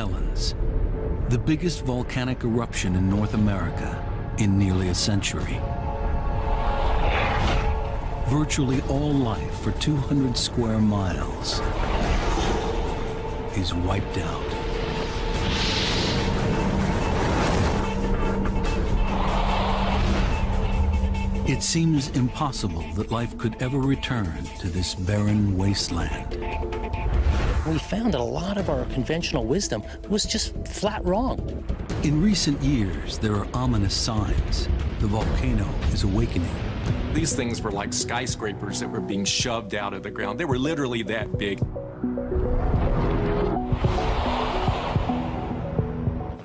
Helens, the biggest volcanic eruption in North America in nearly a century. Virtually all life for 200 square miles is wiped out. It seems impossible that life could ever return to this barren wasteland. We found that a lot of our conventional wisdom was just flat wrong. In recent years, there are ominous signs. The volcano is awakening. These things were like skyscrapers that were being shoved out of the ground. They were literally that big.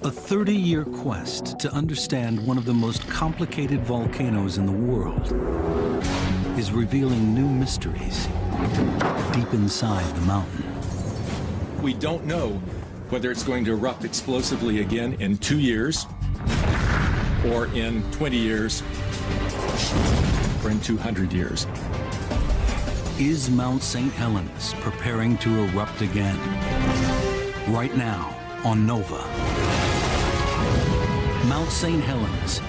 A 30-year quest to understand one of the most complicated volcanoes in the world is revealing new mysteries deep inside the mountain. We don't know whether it's going to erupt explosively again in 2 years, or in 20 years, or in 200 years. Is Mount St. Helens preparing to erupt again? Right now on Nova. Mount St. Helens,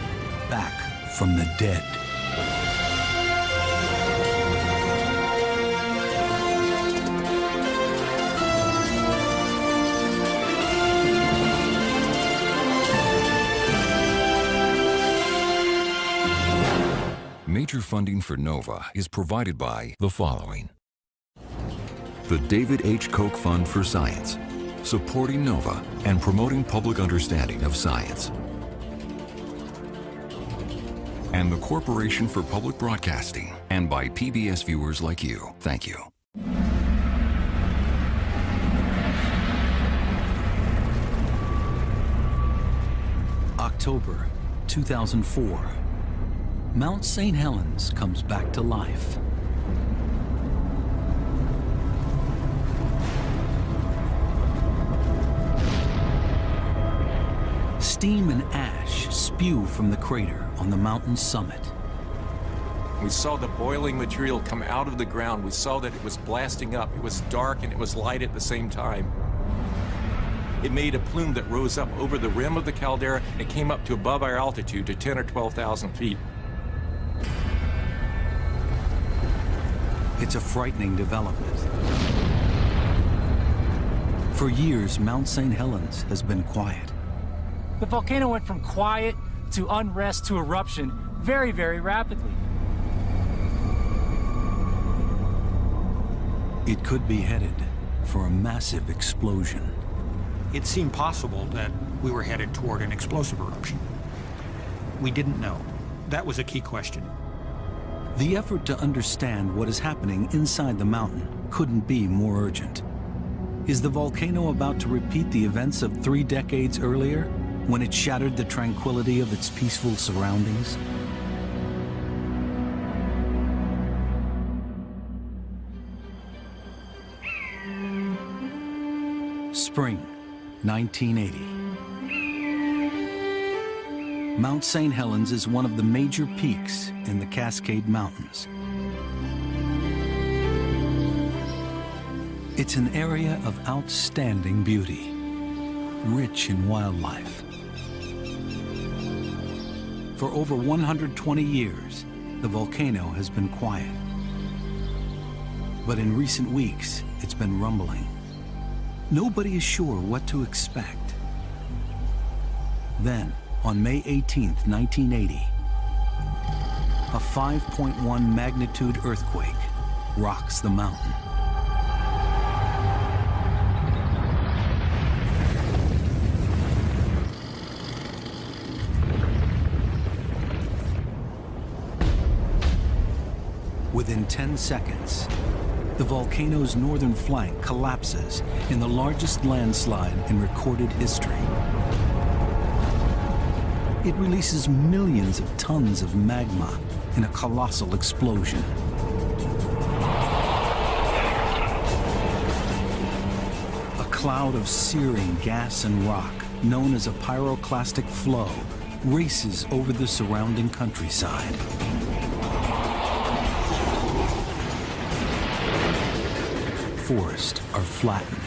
back from the dead. Major funding for NOVA is provided by the following. The David H. Koch Fund for Science, supporting NOVA and promoting public understanding of science. And the Corporation for Public Broadcasting, and by PBS viewers like you. Thank you. October 2004. Mount St. Helens comes back to life. Steam and ash spew from the crater on the mountain's summit. We saw the boiling material come out of the ground. We saw that it was blasting up. It was dark and it was light at the same time. It made a plume that rose up over the rim of the caldera and came up to above our altitude to 10 or 12,000 feet. It's a frightening development. For years, Mount St. Helens has been quiet. The volcano went from quiet to unrest to eruption very, very rapidly. It could be headed for a massive explosion. It seemed possible that we were headed toward an explosive eruption. We didn't know. That was a key question. The effort to understand what is happening inside the mountain couldn't be more urgent. Is the volcano about to repeat the events of 3 decades earlier, when it shattered the tranquility of its peaceful surroundings? Spring, 1980. Mount St. Helens is one of the major peaks in the Cascade Mountains. It's an area of outstanding beauty, rich in wildlife. For over 120 years, the volcano has been quiet. But in recent weeks, it's been rumbling. Nobody is sure what to expect. Then, on May 18, 1980, a 5.1 magnitude earthquake rocks the mountain. Within 10 seconds, the volcano's northern flank collapses in the largest landslide in recorded history. It releases millions of tons of magma in a colossal explosion. A cloud of searing gas and rock, known as a pyroclastic flow, races over the surrounding countryside. Forests are flattened.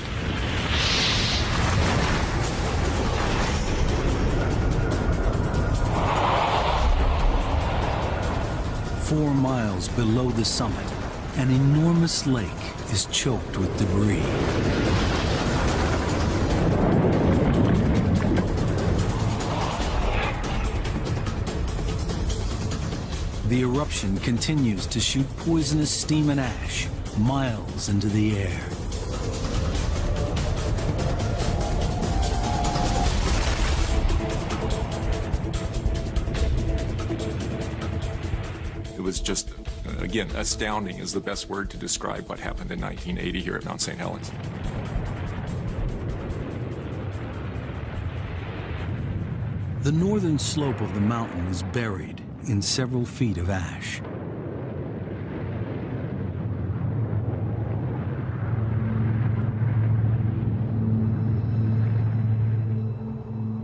4 miles below the summit, an enormous lake is choked with debris. The eruption continues to shoot poisonous steam and ash miles into the air. It was just, again, astounding is the best word to describe what happened in 1980 here at Mount St. Helens. The northern slope of the mountain is buried in several feet of ash.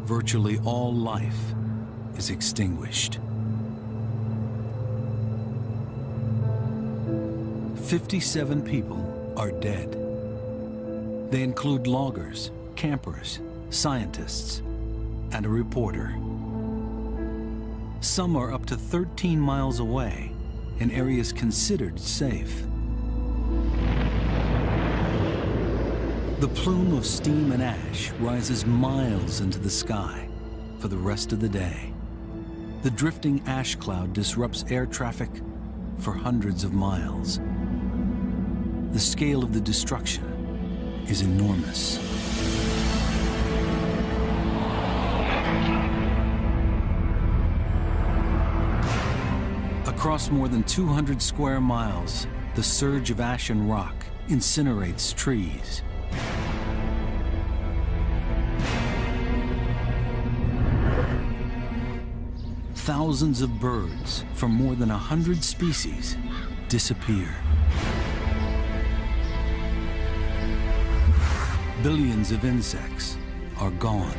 Virtually all life is extinguished. 57 people are dead. They include loggers, campers, scientists, and a reporter. Some are up to 13 miles away in areas considered safe. The plume of steam and ash rises miles into the sky for the rest of the day. The drifting ash cloud disrupts air traffic for hundreds of miles. The scale of the destruction is enormous. Across more than 200 square miles, the surge of ash and rock incinerates trees. Thousands of birds from more than 100 species disappear. Billions of insects are gone.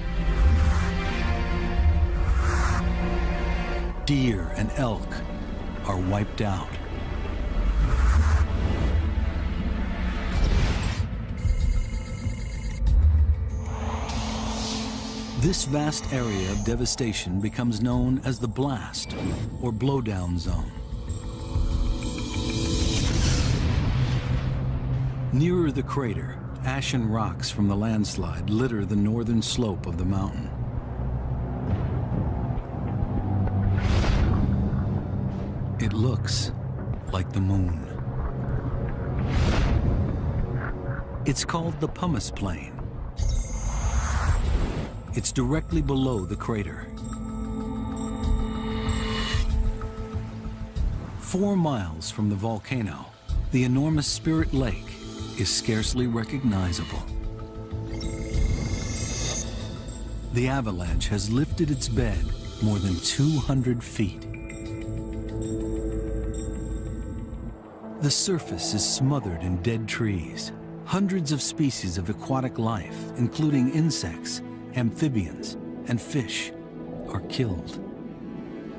Deer and elk are wiped out. This vast area of devastation becomes known as the blast or blowdown zone. Nearer the crater, ash and rocks from the landslide litter the northern slope of the mountain. It looks like the moon. It's called the Pumice Plain. It's directly below the crater. 4 miles from the volcano, the enormous Spirit Lake is scarcely recognizable. The avalanche has lifted its bed more than 200 feet. The surface is smothered in dead trees. Hundreds of species of aquatic life, including insects, amphibians, and fish, are killed.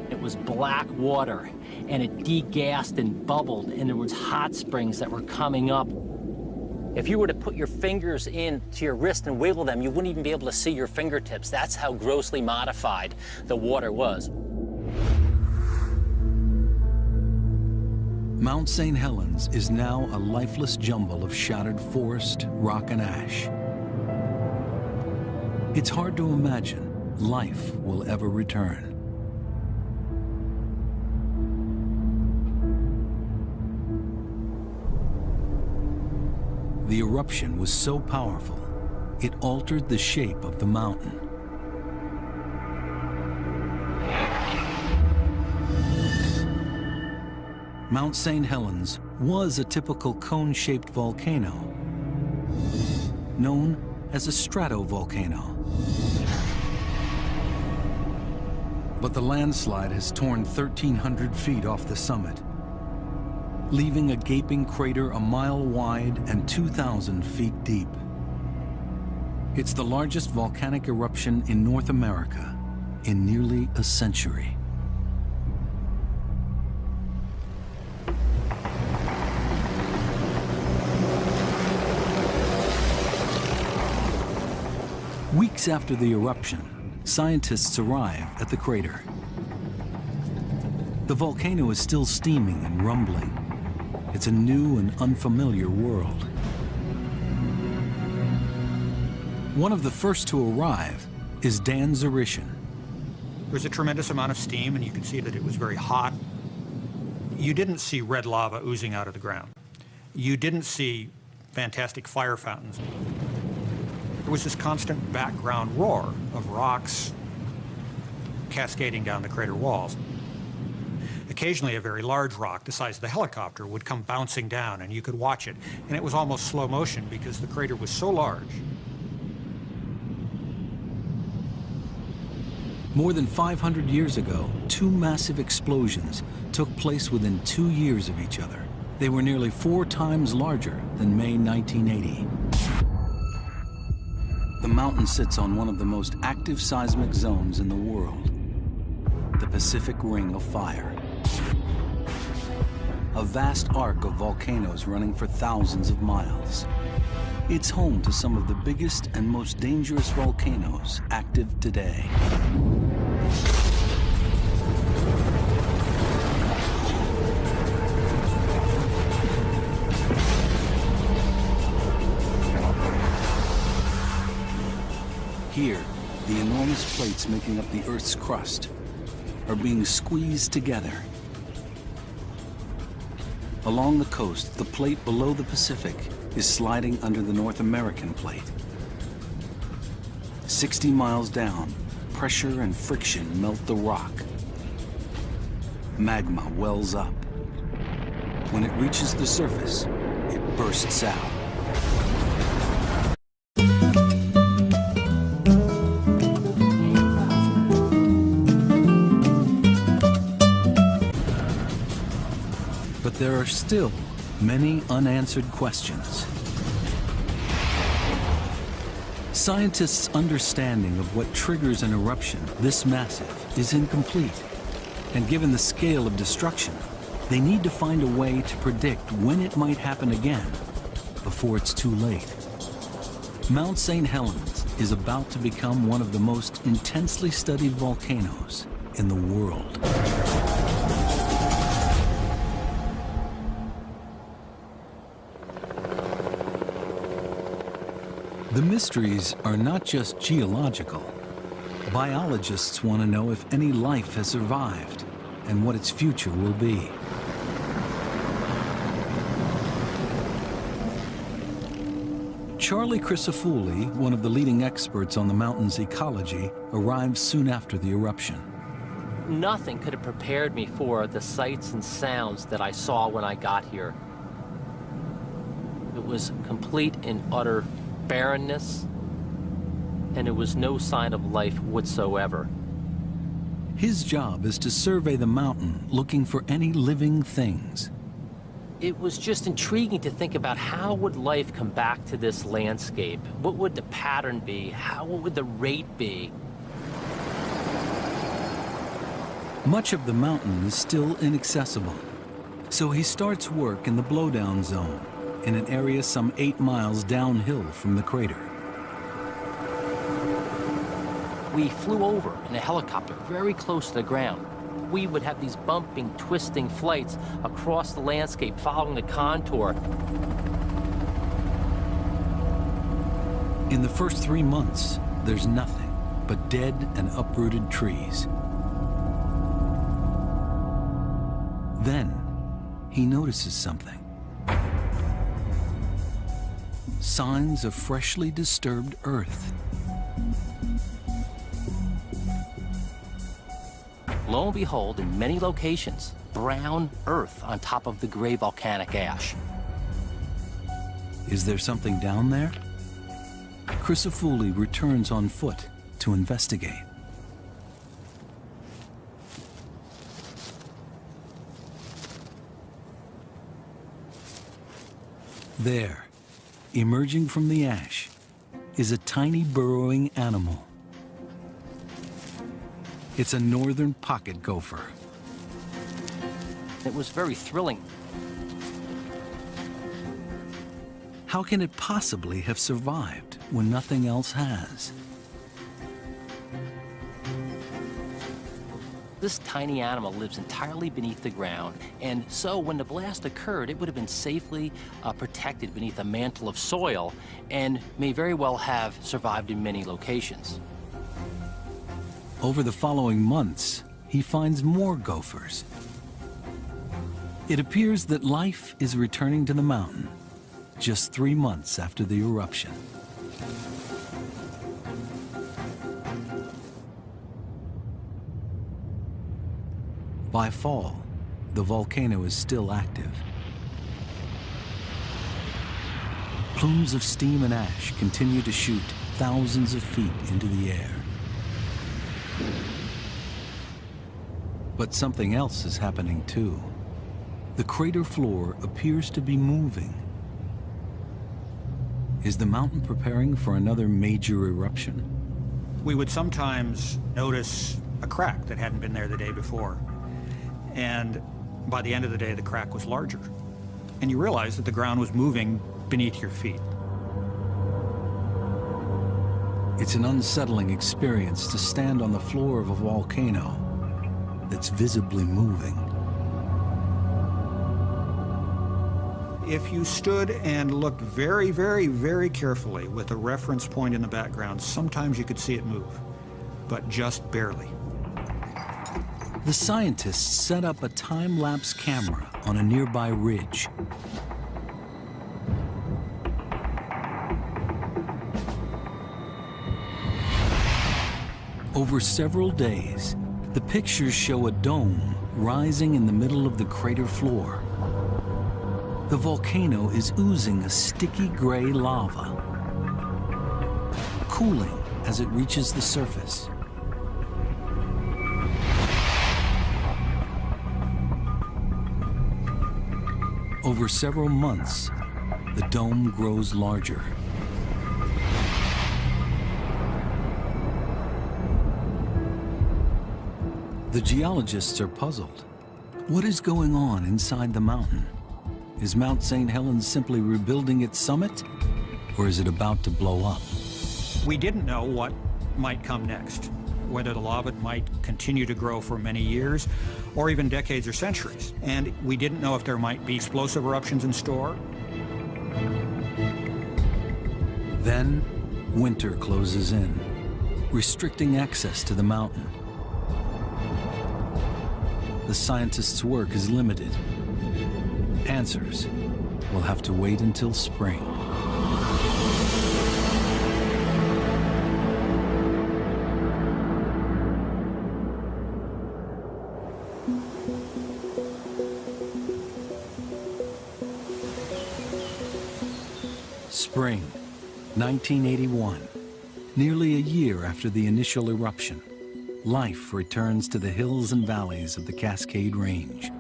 It was black water, and it degassed and bubbled, and there was hot springs that were coming up. If you were to put your fingers into your wrist and wiggle them, you wouldn't even be able to see your fingertips. That's how grossly modified the water was. Mount St. Helens is now a lifeless jumble of shattered forest, rock, and ash. It's hard to imagine life will ever return. The eruption was so powerful, it altered the shape of the mountain. Mount St. Helens was a typical cone-shaped volcano, known as a stratovolcano. But the landslide has torn 1,300 feet off the summit, leaving a gaping crater a mile wide and 2,000 feet deep. It's the largest volcanic eruption in North America in nearly a century. Weeks after the eruption, scientists arrive at the crater. The volcano is still steaming and rumbling. It's a new and unfamiliar world. One of the first to arrive is Dan Zarishin. There's a tremendous amount of steam, and you can see that it was very hot. You didn't see red lava oozing out of the ground. You didn't see fantastic fire fountains. There was this constant background roar of rocks cascading down the crater walls. Occasionally, a very large rock, the size of the helicopter, would come bouncing down, and you could watch it. And it was almost slow motion because the crater was so large. More than 500 years ago, two massive explosions took place within 2 years of each other. They were nearly 4 times larger than May 1980. The mountain sits on one of the most active seismic zones in the world, the Pacific Ring of Fire. A vast arc of volcanoes running for thousands of miles. It's home to some of the biggest and most dangerous volcanoes active today. Here, the enormous plates making up the Earth's crust are being squeezed together. Along the coast, the plate below the Pacific is sliding under the North American plate. 60 miles down, pressure and friction melt the rock. Magma wells up. When it reaches the surface, it bursts out. But there are still many unanswered questions. Scientists' understanding of what triggers an eruption this massive is incomplete. And given the scale of destruction, they need to find a way to predict when it might happen again before it's too late. Mount St. Helens is about to become one of the most intensely studied volcanoes in the world. The mysteries are not just geological. Biologists want to know if any life has survived and what its future will be. Charlie Crisafulli, one of the leading experts on the mountain's ecology, arrived soon after the eruption. Nothing could have prepared me for the sights and sounds that I saw when I got here. It was complete and utter barrenness, and there was no sign of life whatsoever. His job is to survey the mountain, looking for any living things. It was just intriguing to think about how would life come back to this landscape? What would the pattern be? What would the rate be? Much of the mountain is still inaccessible, so he starts work in the blowdown zone, in an area some 8 miles downhill from the crater. We flew over in a helicopter very close to the ground. We would have these bumping, twisting flights across the landscape, following the contour. In the first 3 months, there's nothing but dead and uprooted trees. Then, he notices something. Signs of freshly disturbed earth. Lo and behold, in many locations, brown earth on top of the gray volcanic ash. Is there something down there? Crisafulli returns on foot to investigate. There, emerging from the ash, is a tiny burrowing animal. It's a northern pocket gopher. It was very thrilling. How can it possibly have survived when nothing else has? This tiny animal lives entirely beneath the ground, and so when the blast occurred, it would have been safely protected beneath a mantle of soil and may very well have survived in many locations. Over the following months, he finds more gophers. It appears that life is returning to the mountain just 3 months after the eruption. By fall, the volcano is still active. Plumes of steam and ash continue to shoot thousands of feet into the air. But something else is happening too. The crater floor appears to be moving. Is the mountain preparing for another major eruption? We would sometimes notice a crack that hadn't been there the day before. And by the end of the day, the crack was larger. And you realize that the ground was moving beneath your feet. It's an unsettling experience to stand on the floor of a volcano that's visibly moving. If you stood and looked very, very, very carefully with a reference point in the background, sometimes you could see it move, but just barely. The scientists set up a time-lapse camera on a nearby ridge. Over several days, the pictures show a dome rising in the middle of the crater floor. The volcano is oozing a sticky gray lava, cooling as it reaches the surface. Over several months, the dome grows larger. The geologists are puzzled. What is going on inside the mountain? Is Mount St. Helens simply rebuilding its summit, or is it about to blow up? We didn't know what might come next, whether the lava might continue to grow for many years, or even decades or centuries. And we didn't know if there might be explosive eruptions in store. Then, winter closes in, restricting access to the mountain. The scientists' work is limited. Answers will have to wait until spring. Spring, 1981. Nearly a year after the initial eruption, life returns to the hills and valleys of the Cascade Range.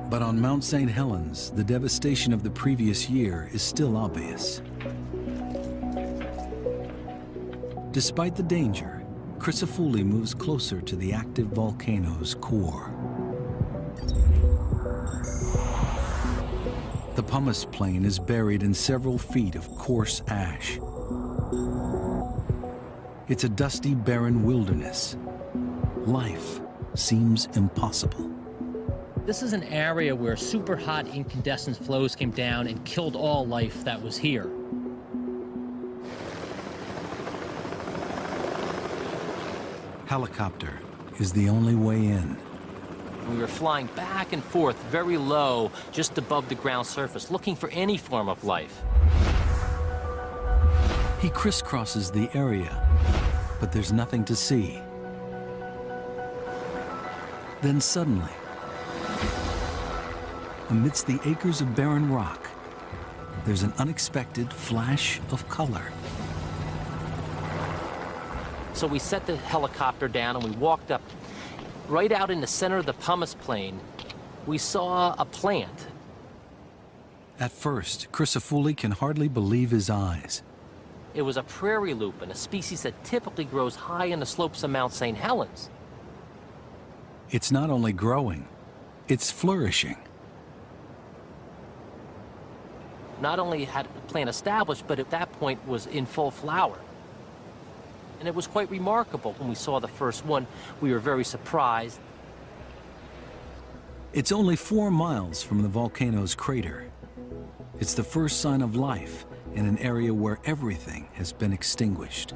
But on Mount St. Helens, the devastation of the previous year is still obvious. Despite the danger, Crisafulli moves closer to the active volcano's core. The pumice plain is buried in several feet of coarse ash. It's a dusty, barren wilderness. Life seems impossible. This is an area where super hot incandescent flows came down and killed all life that was here. Helicopter is the only way in. We were flying back and forth very low, just above the ground surface, looking for any form of life. He crisscrosses the area, but there's nothing to see. Then suddenly, amidst the acres of barren rock, there's an unexpected flash of color. So we set the helicopter down and we walked up. Right out in the center of the pumice plain, we saw a plant. At first, Crisafulli can hardly believe his eyes. It was a prairie lupin, a species that typically grows high in the slopes of Mount St. Helens. It's not only growing, it's flourishing. Not only had the plant established, but at that point was in full flower. And it was quite remarkable. When we saw the first one, we were very surprised. It's only 4 miles from the volcano's crater. It's the first sign of life in an area where everything has been extinguished.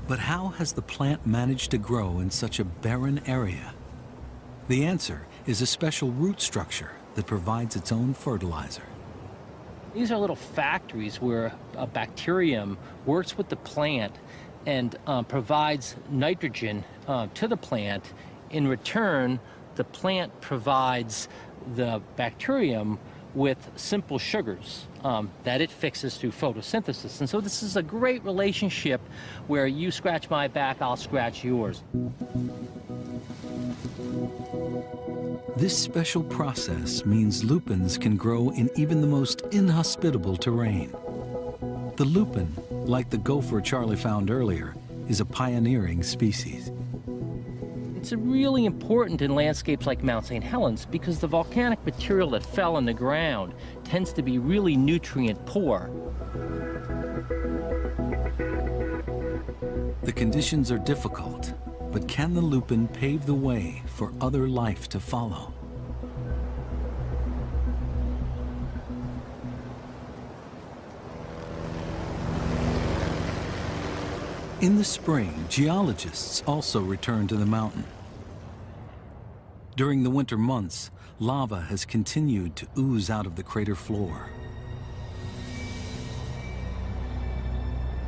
But how has the plant managed to grow in such a barren area? The answer is a special root structure that provides its own fertilizer. These are little factories where a bacterium works with the plant and provides nitrogen to the plant. In return, the plant provides the bacterium with simple sugars that it fixes through photosynthesis. And so this is a great relationship where you scratch my back, I'll scratch yours. This special process means lupins can grow in even the most inhospitable terrain. The lupin, like the gopher Charlie found earlier, is a pioneering species. It's really important in landscapes like Mount St. Helens because the volcanic material that fell on the ground tends to be really nutrient poor. The conditions are difficult, but can the lupin pave the way for other life to follow? In the spring, geologists also return to the mountain. During the winter months, lava has continued to ooze out of the crater floor.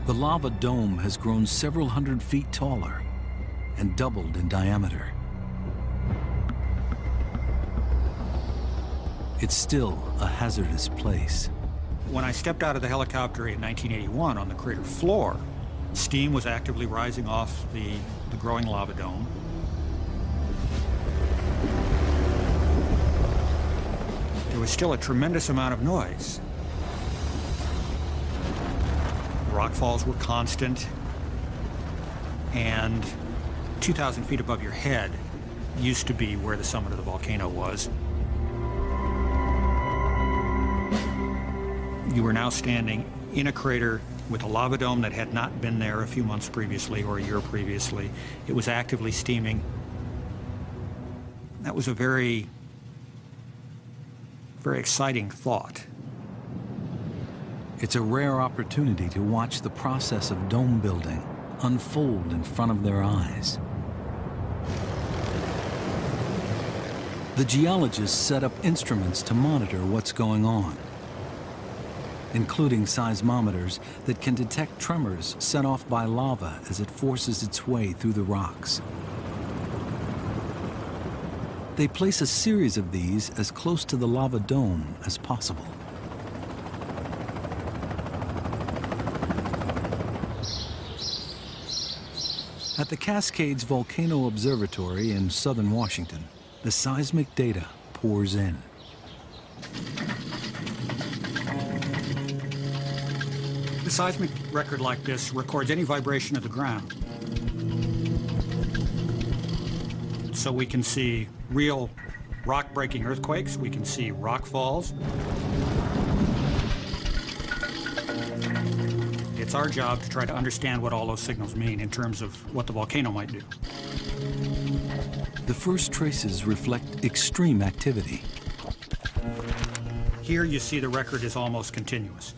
The lava dome has grown several hundred feet taller and doubled in diameter. It's still a hazardous place. When I stepped out of the helicopter in 1981 on the crater floor, steam was actively rising off the growing lava dome. There was still a tremendous amount of noise. The rockfalls were constant, and 2,000 feet above your head used to be where the summit of the volcano was. You were now standing in a crater with a lava dome that had not been there a few months previously or a year previously. It was actively steaming. That was a very, very exciting thought. It's a rare opportunity to watch the process of dome building unfold in front of their eyes. The geologists set up instruments to monitor what's going on, including seismometers that can detect tremors set off by lava as it forces its way through the rocks. They place a series of these as close to the lava dome as possible. At the Cascades Volcano Observatory in southern Washington, the seismic data pours in. A seismic record like this records any vibration of the ground. So we can see real rock-breaking earthquakes, we can see rock falls. It's our job to try to understand what all those signals mean in terms of what the volcano might do. The first traces reflect extreme activity. Here you see the record is almost continuous.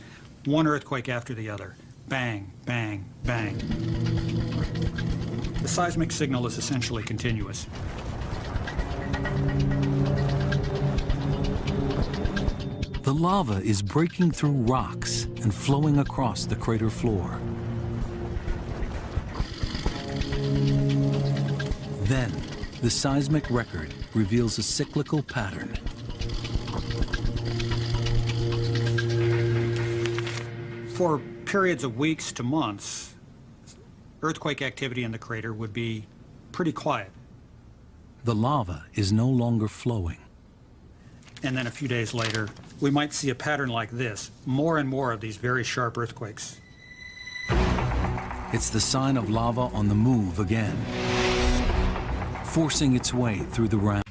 One earthquake after the other. Bang, bang, bang. The seismic signal is essentially continuous. The lava is breaking through rocks and flowing across the crater floor. Then, the seismic record reveals a cyclical pattern. For periods of weeks to months, earthquake activity in the crater would be pretty quiet. The lava is no longer flowing. And then a few days later, we might see a pattern like this, more and more of these very sharp earthquakes. It's the sign of lava on the move again, forcing its way through the ground.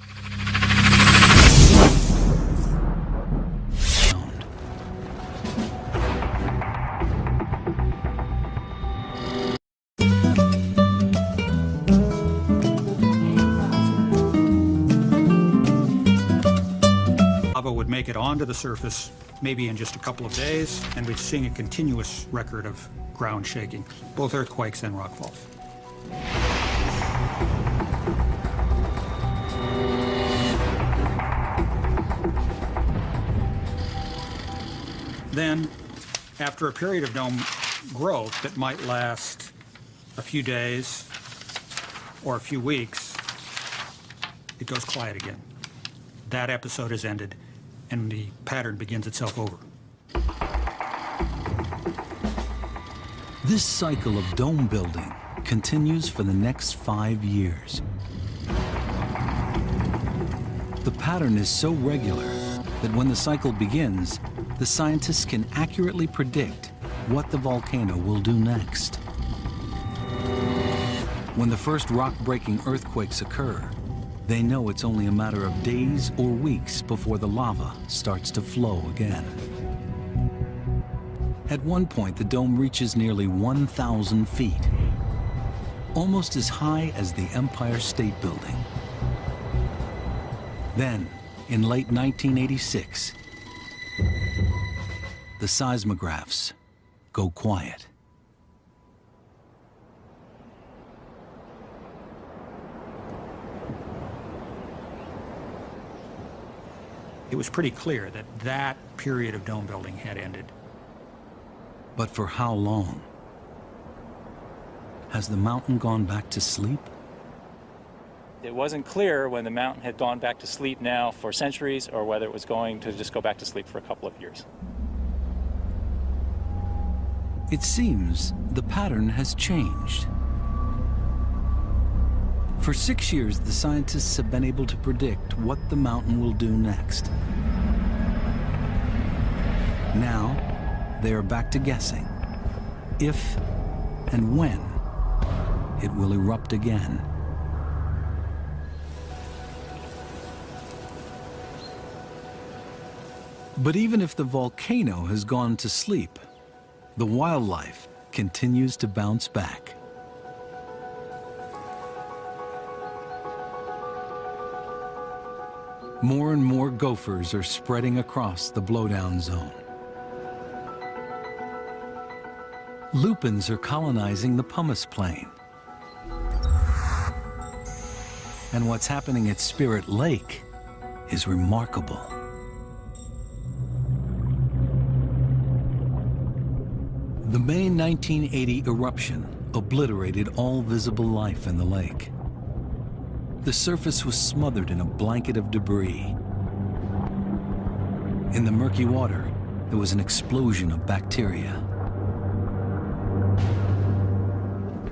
make it onto the surface maybe in just a couple of days, and we're seeing a continuous record of ground shaking, both earthquakes and rockfalls. Then, after a period of dome growth that might last a few days or a few weeks, it goes quiet again. That episode has ended, and the pattern begins itself over. This cycle of dome building continues for the next 5 years. The pattern is so regular that when the cycle begins, the scientists can accurately predict what the volcano will do next. When the first rock-breaking earthquakes occur, they know it's only a matter of days or weeks before the lava starts to flow again. At one point, the dome reaches nearly 1,000 feet, almost as high as the Empire State Building. Then, in late 1986, the seismographs go quiet. It was pretty clear that that period of dome building had ended. But for how long? Has the mountain gone back to sleep? It wasn't clear when the mountain had gone back to sleep now for centuries or whether it was going to just go back to sleep for a couple of years. It seems the pattern has changed. For 6 years, the scientists have been able to predict what the mountain will do next. Now, they are back to guessing if and when it will erupt again. But even if the volcano has gone to sleep, the wildlife continues to bounce back. More and more gophers are spreading across the blowdown zone. Lupins are colonizing the pumice plain. And what's happening at Spirit Lake is remarkable. The May 1980 eruption obliterated all visible life in the lake. The surface was smothered in a blanket of debris. In the murky water, there was an explosion of bacteria.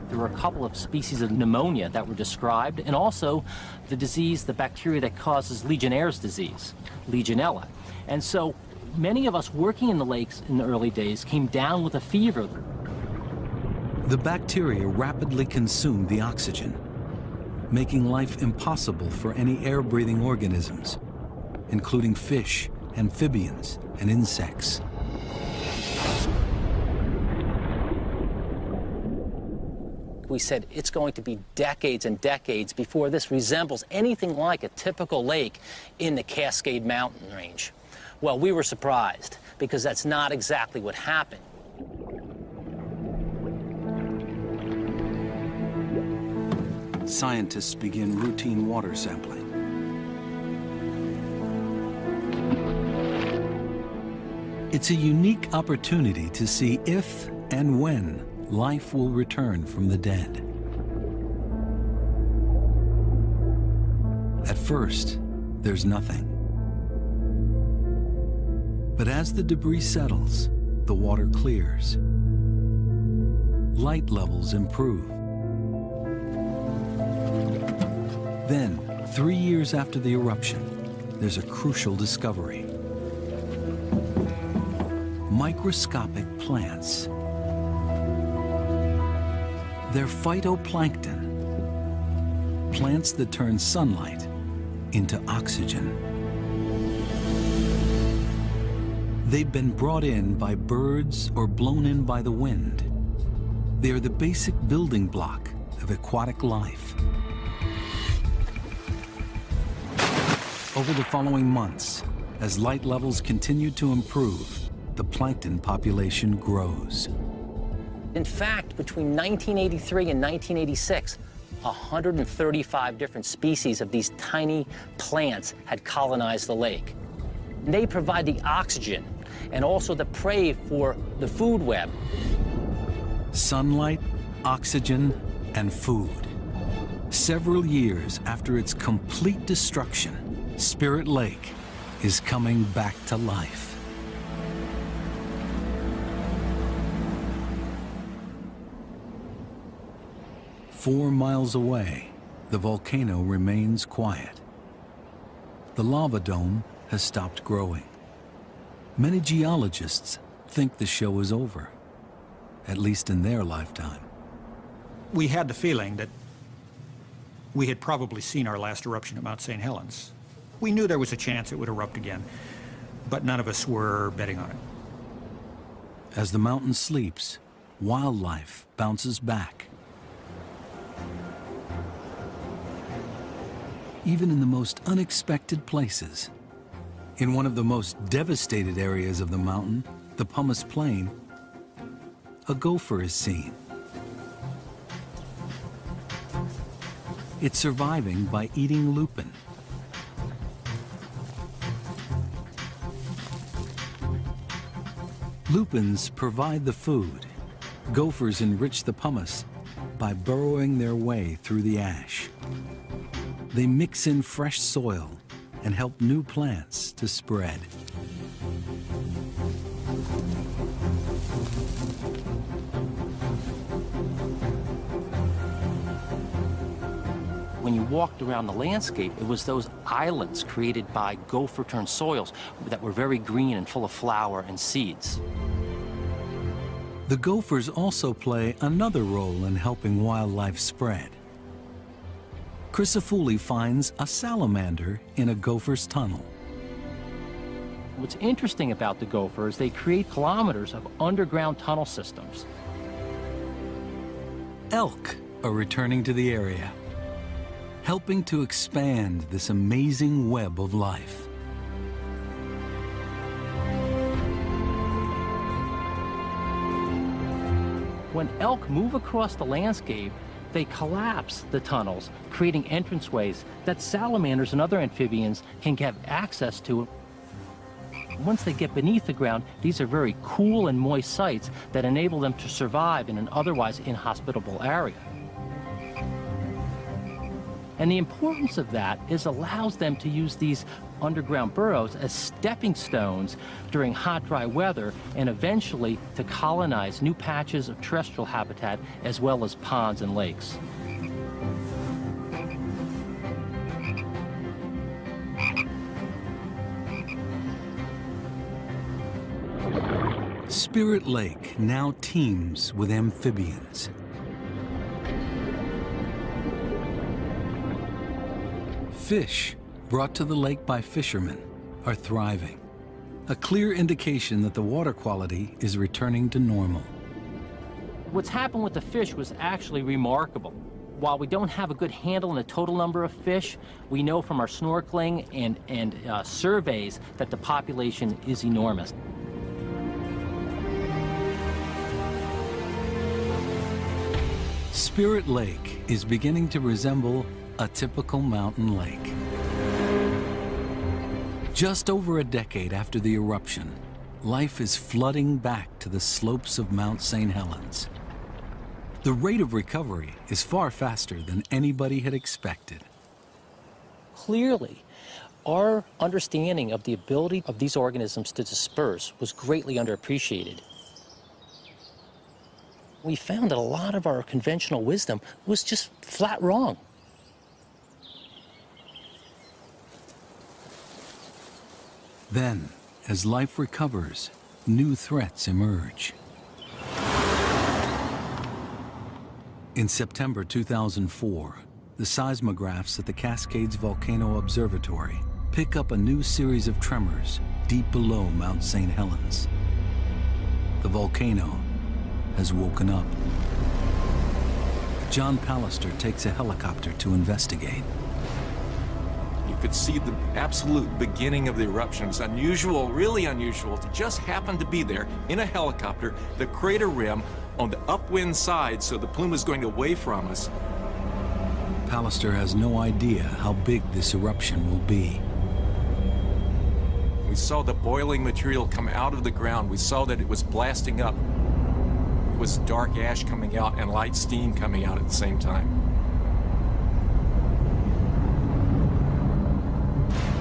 There were a couple of species of pneumonia that were described, and also the disease, the bacteria that causes Legionnaire's disease, Legionella. And so many of us working in the lakes in the early days came down with a fever. The bacteria rapidly consumed the oxygen, making life impossible for any air-breathing organisms, including fish, amphibians, and insects. We said it's going to be decades and decades before this resembles anything like a typical lake in the Cascade Mountain range. Well, we were surprised because that's not exactly what happened. Scientists begin routine water sampling. It's a unique opportunity to see if and when life will return from the dead. At first, there's nothing. But as the debris settles, the water clears. Light levels improve. Then, 3 years after the eruption, there's a crucial discovery. Microscopic plants. They're phytoplankton, plants that turn sunlight into oxygen. They've been brought in by birds or blown in by the wind. They are the basic building block of aquatic life. Over the following months, As light levels continue to improve, the plankton population grows. In fact, between 1983 and 1986, 135 different species of these tiny plants had colonized the lake. They provide the oxygen and also the prey for the food web. Sunlight, oxygen, and food. Several years after its complete destruction, Spirit Lake is coming back to life. Four miles away, the volcano remains quiet. The lava dome has stopped growing. Many geologists think the show is over, at least in their lifetime. We had the feeling that we had probably seen our last eruption at Mount St. Helens. We knew there was a chance it would erupt again, but none of us were betting on it. As the mountain sleeps, wildlife bounces back. Even in the most unexpected places. In one of the most devastated areas of the mountain, the Pumice Plain, a gopher is seen. It's surviving by eating lupin. Lupins provide the food. Gophers enrich the pumice by burrowing their way through the ash. They mix in fresh soil and help new plants to spread. When you walked around the landscape, it was those islands created by gopher-turned soils that were very green and full of flower and seeds. The gophers also play another role in helping wildlife spread. Crisafulli finds a salamander in a gopher's tunnel. What's interesting about the gopher is they create kilometers of underground tunnel systems. Elk are returning to the area, helping to expand this amazing web of life. When elk move across the landscape, they collapse the tunnels, creating entranceways that salamanders and other amphibians can get access to. Once they get beneath the ground, these are very cool and moist sites that enable them to survive in an otherwise inhospitable area. And the importance of that is allows them to use these underground burrows as stepping stones during hot, dry weather, and eventually to colonize new patches of terrestrial habitat as well as ponds and lakes. Spirit Lake now teems with amphibians. Fish brought to the lake by fishermen are thriving, a clear indication that the water quality is returning to normal. What's happened with the fish was actually remarkable. While we don't have a good handle on the total number of fish, we know from our snorkeling and surveys that the population is enormous. Spirit Lake is beginning to resemble a typical mountain lake. Just over a decade after the eruption, life is flooding back to the slopes of Mount St. Helens. The rate of recovery is far faster than anybody had expected. Clearly, our understanding of the ability of these organisms to disperse was greatly underappreciated. We found that a lot of our conventional wisdom was just flat wrong. Then, as life recovers, new threats emerge. In September 2004, the seismographs at the Cascades Volcano Observatory pick up a new series of tremors deep below Mount St. Helens. The volcano has woken up. John Pallister takes a helicopter to investigate. You could see the absolute beginning of the eruption. It was unusual, really unusual, to just happen to be there in a helicopter, the crater rim on the upwind side, so the plume was going away from us. Pallister has no idea how big this eruption will be. We saw the boiling material come out of the ground. We saw that it was blasting up. It was dark ash coming out and light steam coming out at the same time.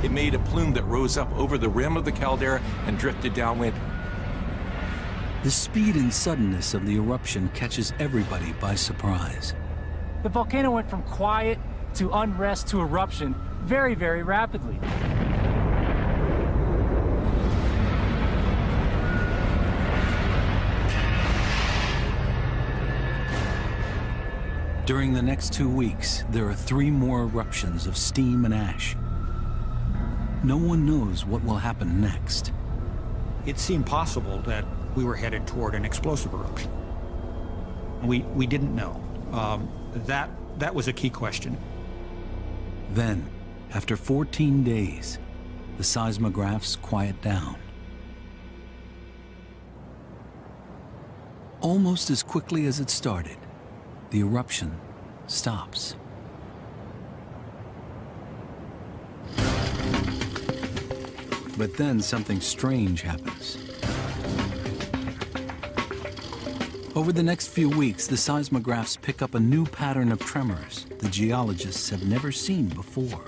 It made a plume that rose up over the rim of the caldera and drifted downwind. The speed and suddenness of the eruption catches everybody by surprise. The volcano went from quiet to unrest to eruption very, very rapidly. During the next 2 weeks, there are 3 more eruptions of steam and ash. No one knows what will happen next. It seemed possible that we were headed toward an explosive eruption. We didn't know. That was a key question. Then, after 14 days, the seismographs quiet down. Almost as quickly as it started, the eruption stops. But then something strange happens. Over the next few weeks, the seismographs pick up a new pattern of tremors the geologists have never seen before.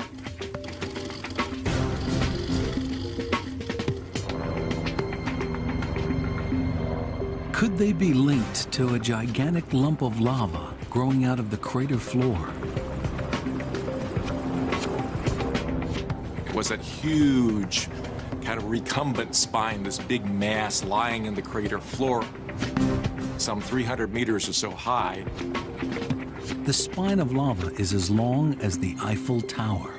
Could they be linked to a gigantic lump of lava growing out of the crater floor? It was a huge, kind of recumbent spine, this big mass lying in the crater floor, some 300 meters or so high. The spine of lava is as long as the Eiffel Tower.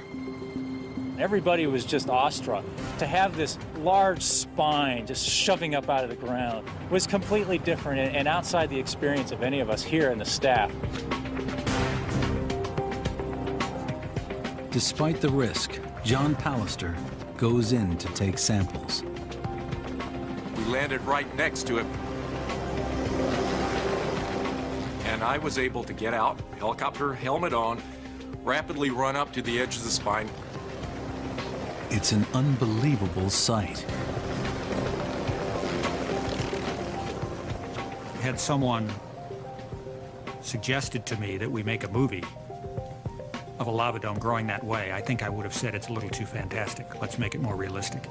Everybody was just awestruck. To have this large spine just shoving up out of the ground was completely different and outside the experience of any of us here in the staff. Despite the risk, John Pallister goes in to take samples. We landed right next to it. And I was able to get out, helicopter helmet on, rapidly run up to the edge of the spine. It's an unbelievable sight. Had someone suggested to me that we make a movie of a lava dome growing that way, I think I would have said it's a little too fantastic. Let's make it more realistic.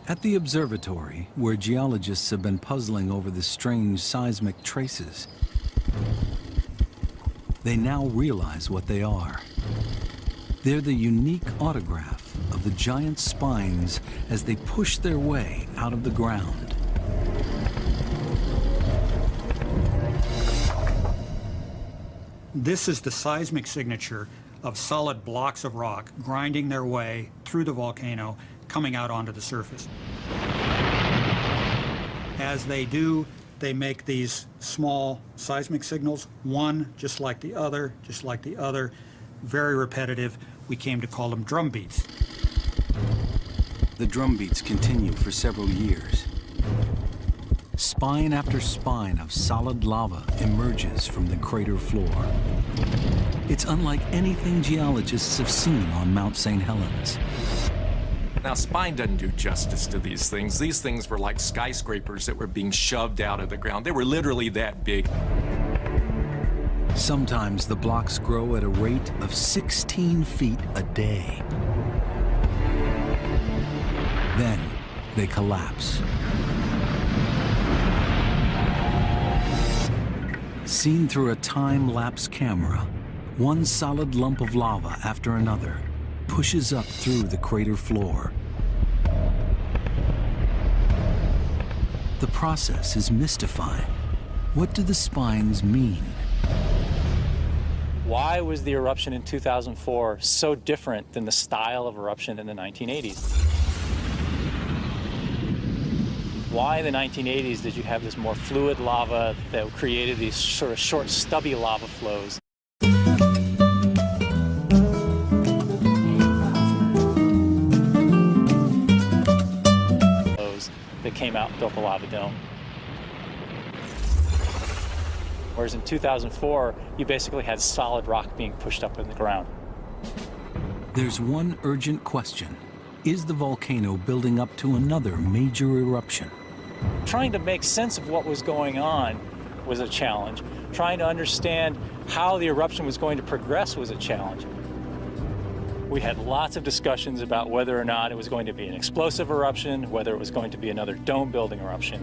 At the observatory, where geologists have been puzzling over the strange seismic traces, they now realize what they are. They're the unique autograph of the giant spines as they push their way out of the ground. This is the seismic signature of solid blocks of rock grinding their way through the volcano, coming out onto the surface. As they do, they make these small seismic signals, one just like the other, just like the other, very repetitive. We came to call them drum beats. The drum beats continue for several years. Spine after spine of solid lava emerges from the crater floor. It's unlike anything geologists have seen on Mount St. Helens. Now, spine doesn't do justice to these things. These things were like skyscrapers that were being shoved out of the ground. They were literally that big. Sometimes the blocks grow at a rate of 16 feet a day. Then they collapse. Seen through a time-lapse camera, one solid lump of lava after another pushes up through the crater floor. The process is mystifying. What do the spines mean? Why was the eruption in 2004 so different than the style of eruption in the 1980s? Why in the 1980s did you have this more fluid lava that created these sort of short, stubby lava flows? That came out and built the lava dome. Whereas in 2004, you basically had solid rock being pushed up in the ground. There's one urgent question. Is the volcano building up to another major eruption? Trying to make sense of what was going on was a challenge. Trying to understand how the eruption was going to progress was a challenge. We had lots of discussions about whether or not it was going to be an explosive eruption, whether it was going to be another dome-building eruption.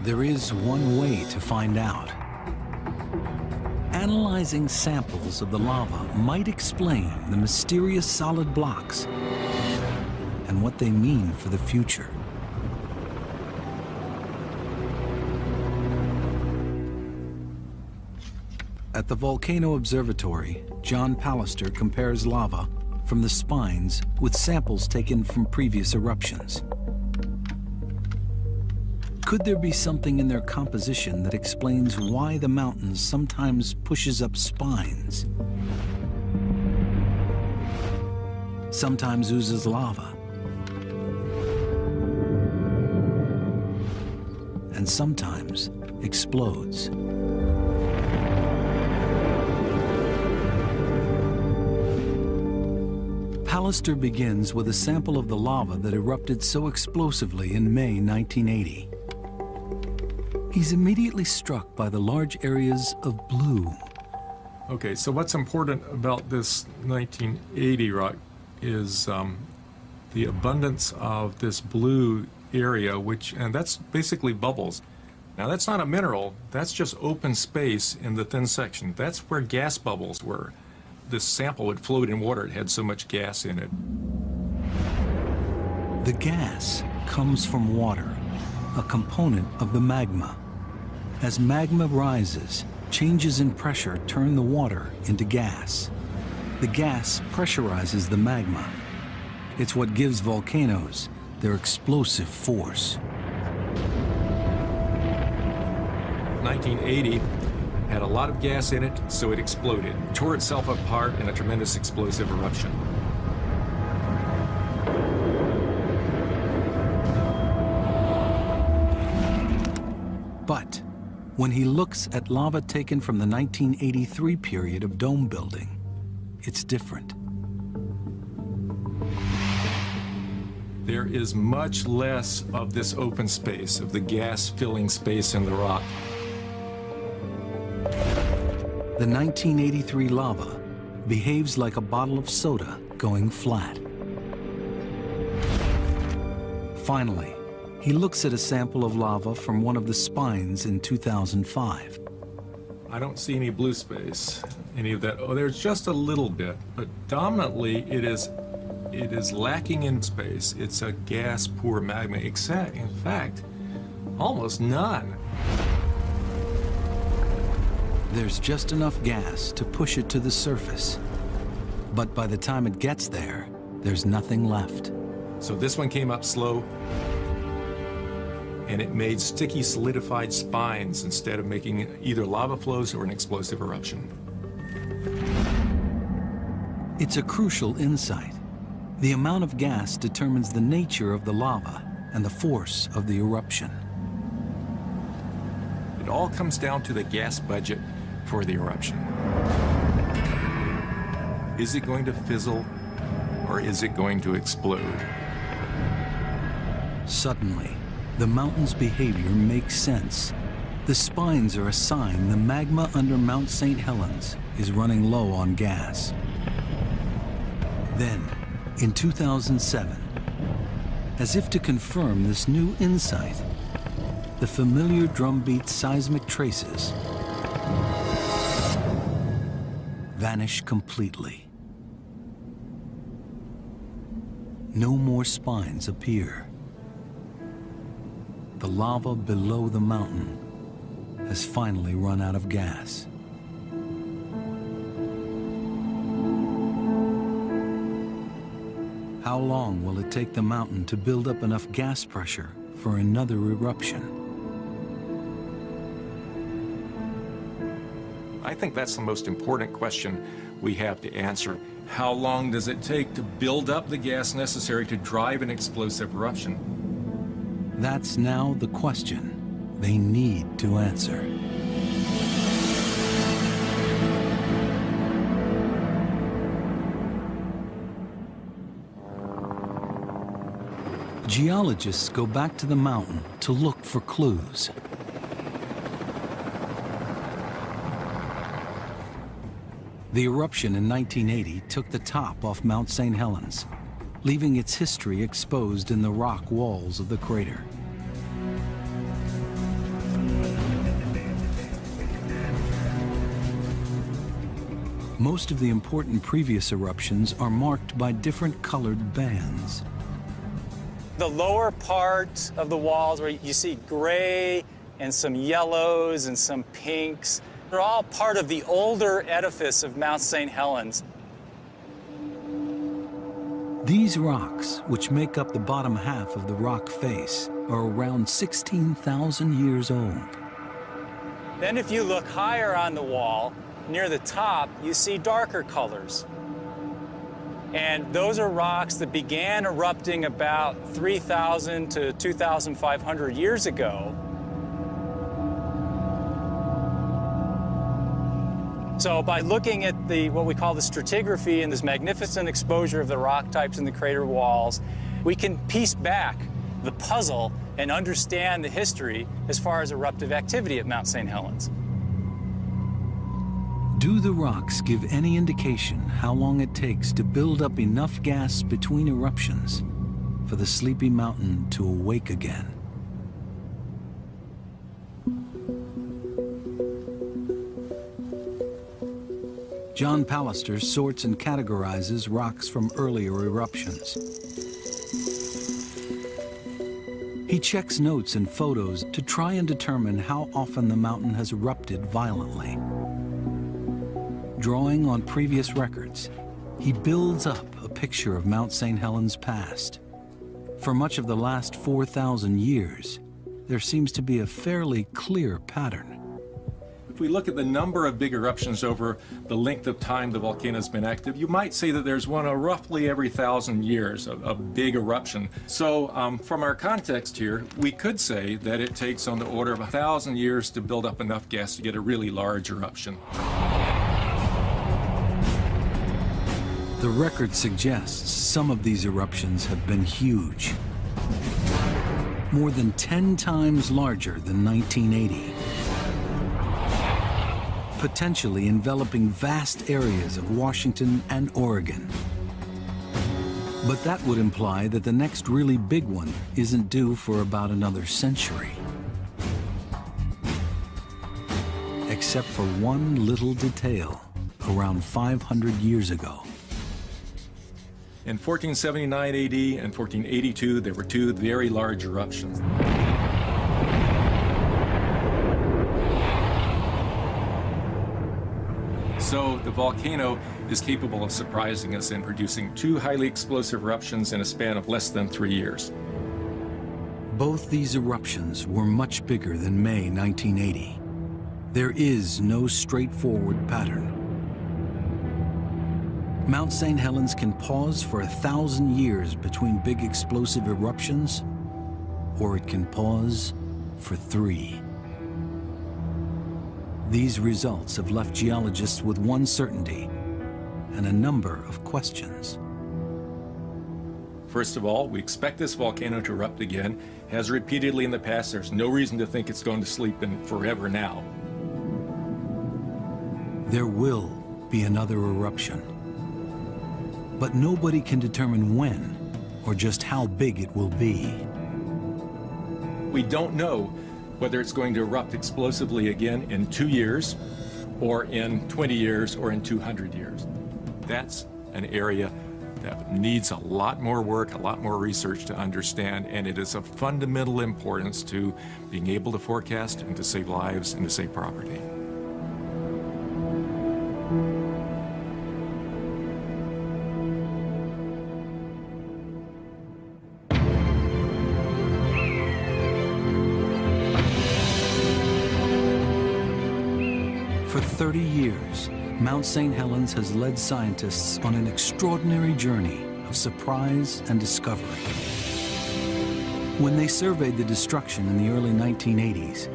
There is one way to find out. Analyzing samples of the lava might explain the mysterious solid blocks and what they mean for the future. At the Volcano Observatory, John Pallister compares lava from the spines with samples taken from previous eruptions. Could there be something in their composition that explains why the mountain sometimes pushes up spines, sometimes oozes lava, and sometimes explodes? Pallister begins with a sample of the lava that erupted so explosively in May 1980. He's immediately struck by the large areas of blue. Okay, so what's important about this 1980 rock is the abundance of this blue area, and that's basically bubbles. Now that's not a mineral, that's just open space in the thin section. That's where gas bubbles were. This sample would float in water, it had so much gas in it. The gas comes from water, a component of the magma. As magma rises, changes in pressure turn the water into gas. The gas pressurizes the magma. It's what gives volcanoes their explosive force. 1980 had a lot of gas in it, so it exploded, tore itself apart in a tremendous explosive eruption. But when he looks at lava taken from the 1983 period of dome building, it's different. There is much less of this open space, of the gas filling space in the rock. The 1983 lava behaves like a bottle of soda going flat. Finally, he looks at a sample of lava from one of the spines in 2005. I don't see any blue space, any of that. Oh, there's just a little bit, but dominantly it is lacking in space. It's a gas-poor magma, except, in fact, almost none. There's just enough gas to push it to the surface. But by the time it gets there, there's nothing left. So this one came up slow, and it made sticky, solidified spines instead of making either lava flows or an explosive eruption. It's a crucial insight. The amount of gas determines the nature of the lava and the force of the eruption. It all comes down to the gas budget for the eruption. Is it going to fizzle, or is it going to explode? Suddenly, the mountain's behavior makes sense. The spines are a sign the magma under Mount St. Helens is running low on gas. Then, in 2007, as if to confirm this new insight, the familiar drumbeat seismic traces vanish completely. No more spines appear. The lava below the mountain has finally run out of gas. How long will it take the mountain to build up enough gas pressure for another eruption? I think that's the most important question we have to answer. How long does it take to build up the gas necessary to drive an explosive eruption? That's now the question they need to answer. Geologists go back to the mountain to look for clues. The eruption in 1980 took the top off Mount St. Helens, leaving its history exposed in the rock walls of the crater. Most of the important previous eruptions are marked by different colored bands. The lower part of the walls where you see gray and some yellows and some pinks, they're all part of the older edifice of Mount St. Helens. These rocks, which make up the bottom half of the rock face, are around 16,000 years old. Then if you look higher on the wall, near the top, you see darker colors. And those are rocks that began erupting about 3,000 to 2,500 years ago. So by looking at what we call the stratigraphy and this magnificent exposure of the rock types in the crater walls, we can piece back the puzzle and understand the history as far as eruptive activity at Mount St. Helens. Do the rocks give any indication how long it takes to build up enough gas between eruptions for the sleepy mountain to awake again? John Pallister sorts and categorizes rocks from earlier eruptions. He checks notes and photos to try and determine how often the mountain has erupted violently. Drawing on previous records, he builds up a picture of Mount St. Helens past. For much of the last 4,000 years, there seems to be a fairly clear pattern. If we look at the number of big eruptions over the length of time the volcano's been active, you might say that there's one roughly every 1,000 years, a big eruption. So from our context here, we could say that it takes on the order of 1,000 years to build up enough gas to get a really large eruption. The record suggests some of these eruptions have been huge. More than 10 times larger than 1980. Potentially enveloping vast areas of Washington and Oregon. But that would imply that the next really big one isn't due for about another century. Except for one little detail around 500 years ago. In 1479 AD and 1482, there were two very large eruptions. So the volcano is capable of surprising us in producing two highly explosive eruptions in a span of less than 3 years. Both these eruptions were much bigger than May 1980. There is no straightforward pattern. Mount St. Helens can pause for 1,000 years between big explosive eruptions, or it can pause for 3. These results have left geologists with one certainty and a number of questions. First of all, we expect this volcano to erupt again. Has repeatedly in the past. There's no reason to think it's going to sleep in forever now. There will be another eruption. But nobody can determine when or just how big it will be. We don't know whether it's going to erupt explosively again in 2 years, or in 20 years, or in 200 years. That's an area that needs a lot more work, a lot more research to understand, and it is of fundamental importance to being able to forecast and to save lives and to save property. 30 years, Mount St. Helens has led scientists on an extraordinary journey of surprise and discovery. When they surveyed the destruction in the early 1980s,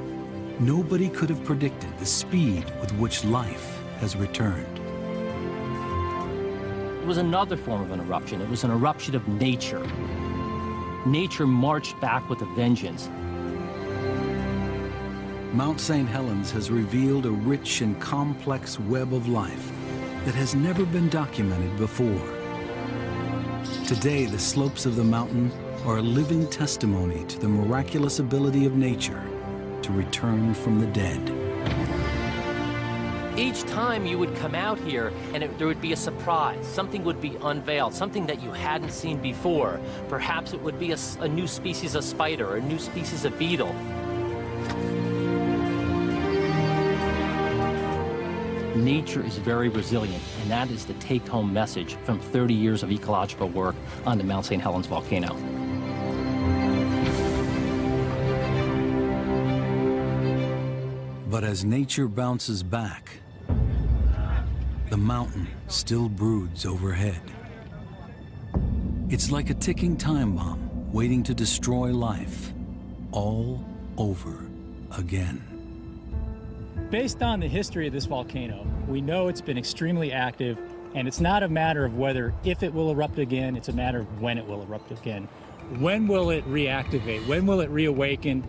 nobody could have predicted the speed with which life has returned. It was another form of an eruption. It was an eruption of nature. Nature marched back with a vengeance. Mount St. Helens has revealed a rich and complex web of life that has never been documented before. Today, the slopes of the mountain are a living testimony to the miraculous ability of nature to return from the dead. Each time you would come out here and there would be a surprise. Something would be unveiled, something that you hadn't seen before. Perhaps it would be a new species of spider or a new species of beetle. Nature is very resilient, and that is the take-home message from 30 years of ecological work on the Mount St. Helens volcano. But as nature bounces back, the mountain still broods overhead. It's like a ticking time bomb waiting to destroy life all over again. Based on the history of this volcano, we know it's been extremely active, and it's not a matter of whether if it will erupt again, it's a matter of when it will erupt again. When will it reactivate? When will it reawaken?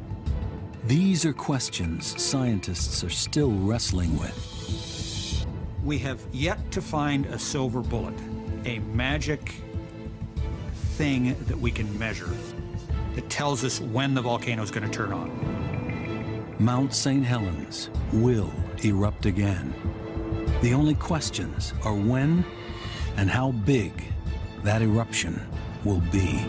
These are questions scientists are still wrestling with. We have yet to find a silver bullet, a magic thing that we can measure that tells us when the volcano is going to turn on. Mount St. Helens will erupt again. The only questions are when and how big that eruption will be.